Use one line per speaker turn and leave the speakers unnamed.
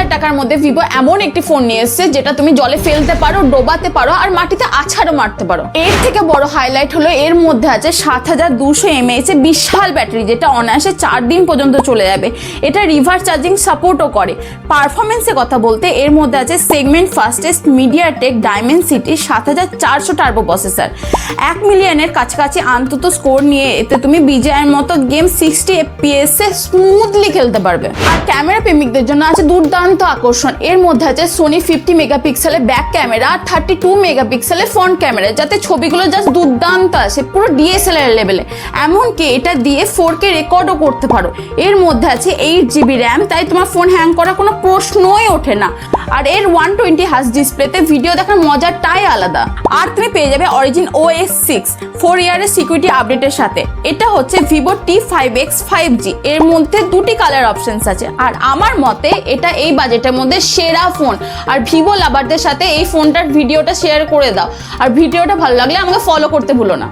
20,000 টাকার মধ্যে ভিভো এমন একটি ফোন নিয়ে এসেছে যেটা তুমি জলে ফেলতে পারো, ডোবাতে পারো আর মাটিতে আছাড়ও মারতে পারো। এর থেকে বড় হাইলাইট হলো এর মধ্যে আছে 7200 mAh এর বিশাল ব্যাটারি, যেটা অনায়াসে 4 দিন পর্যন্ত চলে যাবে। এটা রিভার্স চার্জিং সাপোর্টও করে। পারফরমেন্সের কথা বলতে এর মধ্যে আছে segment fastest MediaTek Dimensity 7400 turbo processor. 1 মিলিয়নের কাছাকাছি অন্তত স্কোর নিয়ে এতে তুমি বিজয়ের মতো গেম 60 FPS এ স্মুথলি খেলতে পারবে। আর ক্যামেরা প্রেমিকদের জন্য আছে দুর্দান্ত আকর্ষণ। এর মধ্যে আছে সোনি 50 মেগাপিক্সেলের ব্যাক ক্যামেরা আর 32 মেগাপিক্সেলের ফ্রন্ট ক্যামেরা, যাতে ছবিগুলো জাস্ট দুর্দান্ত আসে, পুরো DSLR লেভেলে। এমনকি এটা দিয়ে 4K রেকর্ডও করতে পারো। এর মধ্যে আছে 8GB র্যাম, তাই তোমার ফোন হ্যাং করার কোনো প্রশ্নই ওঠে না। আর এর 120 হার্জ ডিসপ্লেতে ভিডিও দেখার মজাটাই আলাদা। আর তুমি পেয়ে যাবে অরিজিন OS 6 4 ইয়ারের সিকিউরিটি আপডেটের সাথে। এটা হচ্ছে ভিভো T5X 5G। এর মধ্যে দুটি কালার অপশনস আছে, আর আমার মতে এটা এই বাজেটের মধ্যে সেরা ফোন। আর ভিভো লাভারদের সাথে এই ফোনটার ভিডিওটা শেয়ার করে দাও। আর ভিডিওটা ভালো লাগলে আমাকে ফলো করতে ভুলো না।